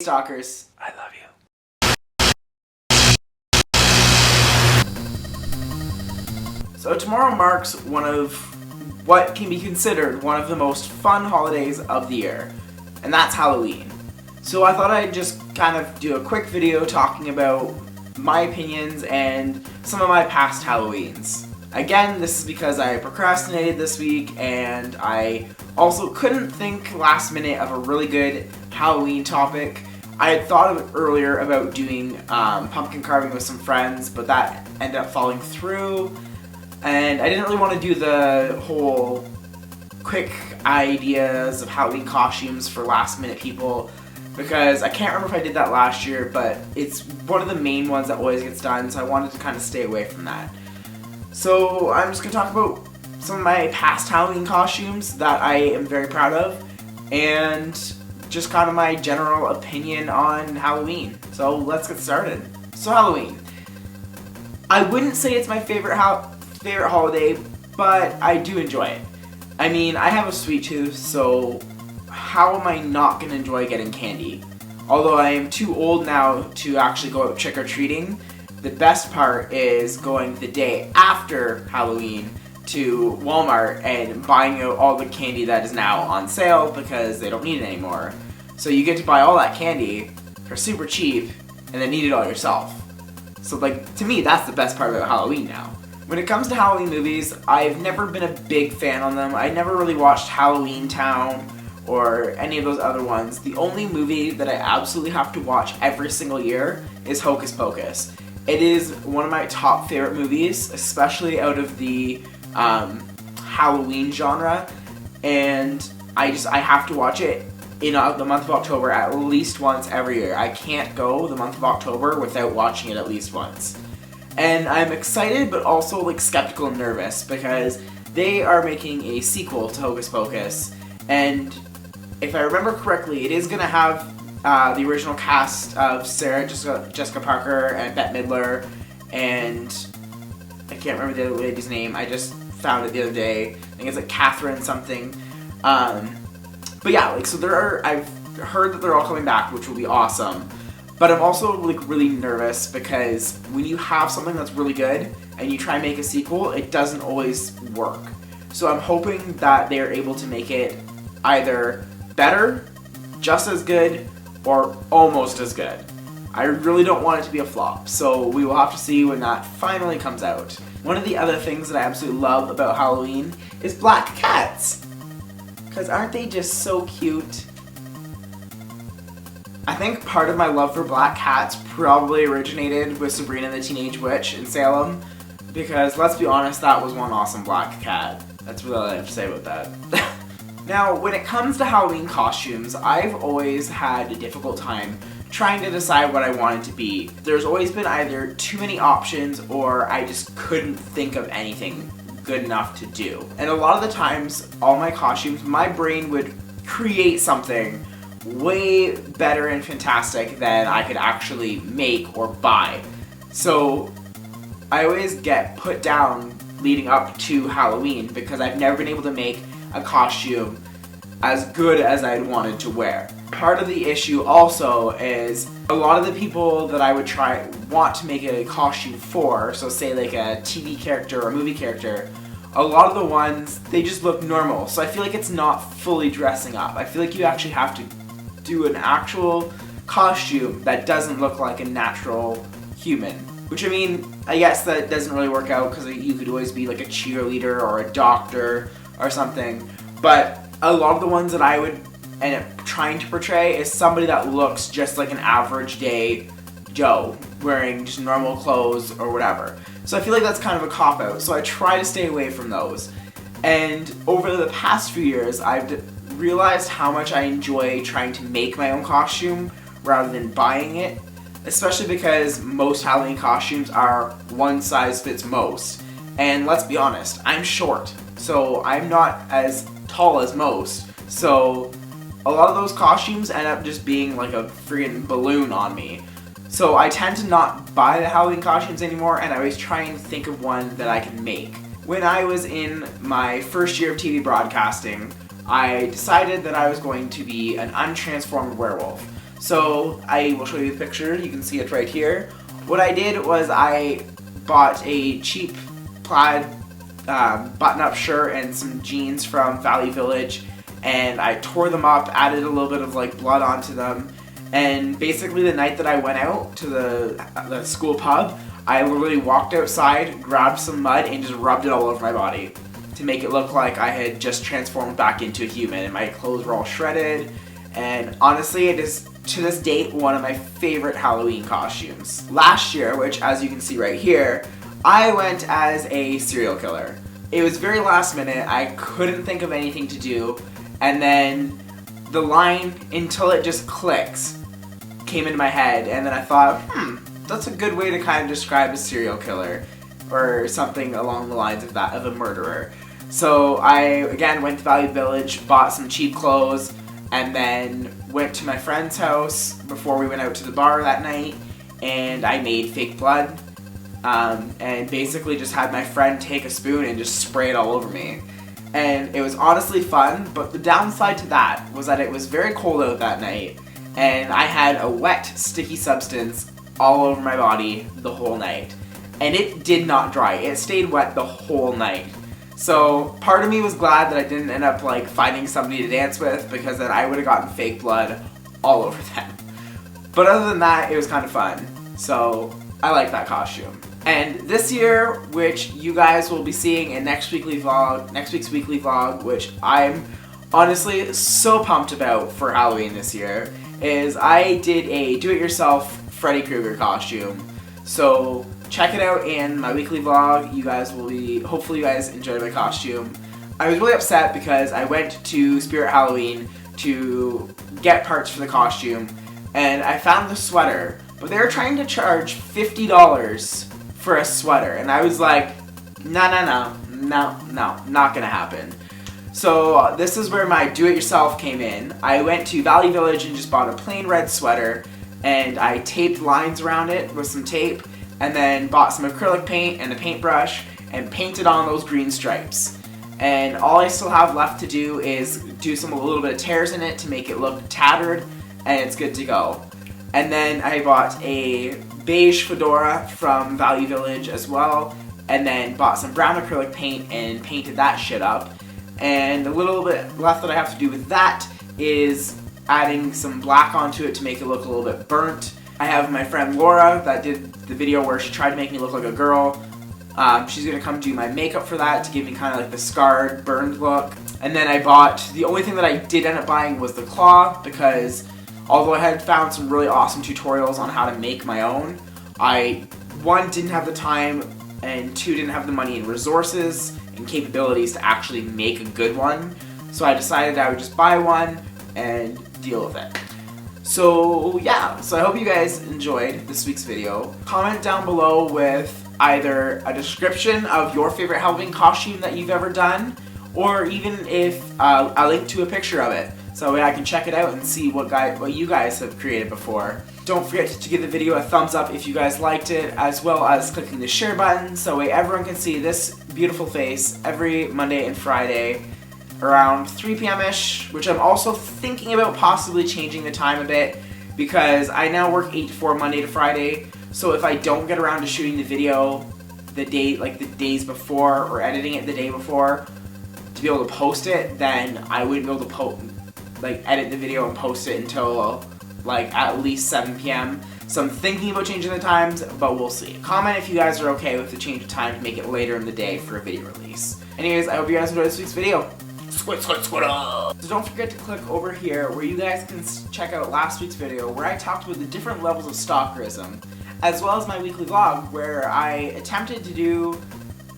stalkers. I love you. So tomorrow marks one of what can be considered one of the most fun holidays of the year, and that's Halloween. So I thought I'd just kind of do a quick video talking about my opinions and some of my past Halloweens. Again, this is because I procrastinated this week and I also couldn't think last minute of a really good Halloween topic. I had thought of earlier about doing pumpkin carving with some friends, but that ended up falling through. And I didn't really want to do the whole quick ideas of Halloween costumes for last minute people because I can't remember if I did that last year, but it's one of the main ones that always gets done, so I wanted to kind of stay away from that. So I'm just going to talk about some of my past Halloween costumes that I am very proud of and just kind of my general opinion on Halloween. So let's get started. So Halloween. I wouldn't say it's my favorite holiday, but I do enjoy it. I mean, I have a sweet tooth, so how am I not going to enjoy getting candy? Although I am too old now to actually go out trick-or-treating, the best part is going the day after Halloween to Walmart and buying out all the candy that is now on sale because they don't need it anymore. So you get to buy all that candy for super cheap and then eat it all yourself. So like, to me, that's the best part about Halloween now. When it comes to Halloween movies, I've never been a big fan on them. I never really watched Halloween Town or any of those other ones. The only movie that I absolutely have to watch every single year is Hocus Pocus. It is one of my top favorite movies, especially out of the Halloween genre, and I have to watch it in the month of October at least once every year. I can't go the month of October without watching it at least once. And I'm excited but also like skeptical and nervous because they are making a sequel to Hocus Pocus, and if I remember correctly, it is going to have the original cast of Sarah Jessica Parker and Bette Midler, and I can't remember the other lady's name. I just found it the other day. I think it's like Catherine something. But yeah, like I've heard that they're all coming back, which will be awesome. But I'm also like really nervous because when you have something that's really good and you try and make a sequel, it doesn't always work. So I'm hoping that they're able to make it either better, just as good, or almost as good. I really don't want it to be a flop, so we will have to see when that finally comes out. One of the other things that I absolutely love about Halloween is black cats. Because aren't they just so cute? I think part of my love for black cats probably originated with Sabrina the Teenage Witch in Salem, because let's be honest, that was one awesome black cat. That's really all I have to say about that. Now, when it comes to Halloween costumes, I've always had a difficult time trying to decide what I wanted to be. There's always been either too many options or I just couldn't think of anything good enough to do. And a lot of the times, all my costumes, my brain would create something way better and fantastic than I could actually make or buy. So I always get put down leading up to Halloween because I've never been able to make a costume as good as I'd wanted to wear. Part of the issue also is a lot of the people that I would want to make a costume for, so say like a TV character or a movie character, a lot of the ones, they just look normal. So I feel like it's not fully dressing up. I feel like you actually have to do an actual costume that doesn't look like a natural human. Which, I mean, I guess that doesn't really work out because you could always be like a cheerleader or a doctor or something. But a lot of the ones that I would end up trying to portray is somebody that looks just like an average day Joe wearing just normal clothes or whatever. So I feel like that's kind of a cop-out. So I try to stay away from those. And over the past few years, I've realized how much I enjoy trying to make my own costume rather than buying it, especially because most Halloween costumes are one size fits most. And let's be honest, I'm short, so I'm not as tall as most, so a lot of those costumes end up just being like a freaking balloon on me. So I tend to not buy the Halloween costumes anymore, and I always try and think of one that I can make. When I was in my first year of TV broadcasting, I decided that I was going to be an untransformed werewolf. So I will show you the picture. You can see it right here. What I did was I bought a cheap plaid button-up shirt and some jeans from Value Village, and I tore them up, added a little bit of like blood onto them, and basically the night that I went out to the school pub, I literally walked outside, grabbed some mud, and just rubbed it all over my body to make it look like I had just transformed back into a human, and my clothes were all shredded. And honestly, it is to this date one of my favorite Halloween costumes. Last year, which as you can see right here, I went as a serial killer. It was very last minute, I couldn't think of anything to do, and then the line "until it just clicks" came into my head, and then I thought, that's a good way to kind of describe a serial killer, or something along the lines of that, of a murderer. So I, again, went to Value Village, bought some cheap clothes, and then went to my friend's house before we went out to the bar that night, and I made fake blood, and basically just had my friend take a spoon and just spray it all over me. And it was honestly fun, but the downside to that was that it was very cold out that night, and I had a wet, sticky substance all over my body the whole night. And it did not dry. It stayed wet the whole night. So part of me was glad that I didn't end up like finding somebody to dance with, because then I would have gotten fake blood all over them. But other than that, it was kind of fun. So I like that costume. And this year, which you guys will be seeing in next week's weekly vlog, which I'm honestly so pumped about for Halloween this year, is I did a do-it-yourself Freddy Krueger costume. So check it out in my weekly vlog. You guys will be, hopefully you guys enjoyed my costume. I was really upset because I went to Spirit Halloween to get parts for the costume, and I found the sweater, but they were trying to charge $50 for a sweater, and I was like, no, not gonna happen. So this is where my do-it-yourself came in. I went to Value Village and just bought a plain red sweater, and I taped lines around it with some tape, and then bought some acrylic paint and a paintbrush and painted on those green stripes. And all I still have left to do is do a little bit of tears in it to make it look tattered, and it's good to go. And then I bought a beige fedora from Value Village as well, and then bought some brown acrylic paint and painted that shit up. And a little bit left that I have to do with that is adding some black onto it to make it look a little bit burnt. I have my friend Laura that did the video where she tried to make me look like a girl. She's gonna come do my makeup for that to give me kind of like the scarred, burned look. And then I bought, the only thing that I did end up buying was the claw, because although I had found some really awesome tutorials on how to make my own, I, one, didn't have the time, and two, didn't have the money and resources and capabilities to actually make a good one. So I decided I would just buy one and deal with it. So yeah, so I hope you guys enjoyed this week's video. Comment down below with either a description of your favorite Halloween costume that you've ever done, or even if a link to a picture of it, so I can check it out and see what you guys have created before. Don't forget to give the video a thumbs up if you guys liked it, as well as clicking the share button so everyone can see this beautiful face every Monday and Friday around 3 p.m.-ish, which I'm also thinking about possibly changing the time a bit, because I now work 8 to 4 Monday to Friday, so if I don't get around to shooting the video the days before, or editing it the day before to be able to post it, then I wouldn't be able to edit the video and post it until at least 7 p.m. So I'm thinking about changing the times, but we'll see. Comment if you guys are okay with the change of time to make it later in the day for a video release. Anyways, I hope you guys enjoyed this week's video. Squid. So don't forget to click over here where you guys can check out last week's video where I talked about the different levels of stalkerism, as well as my weekly vlog where I attempted to do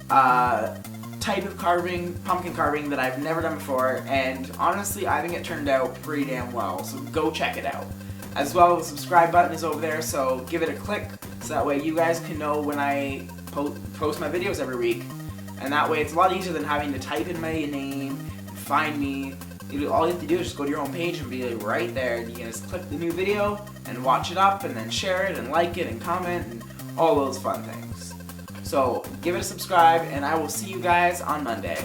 type of pumpkin carving that I've never done before, and honestly I think it turned out pretty damn well, so go check it out. As well, the subscribe button is over there, so give it a click so that way you guys can know when I post my videos every week. And that way it's a lot easier than having to type in my name, find me. All you have to do is just go to your home page and be right there, and you can just click the new video and watch it up and then share it and like it and comment and all those fun things. So give it a subscribe, and I will see you guys on Monday.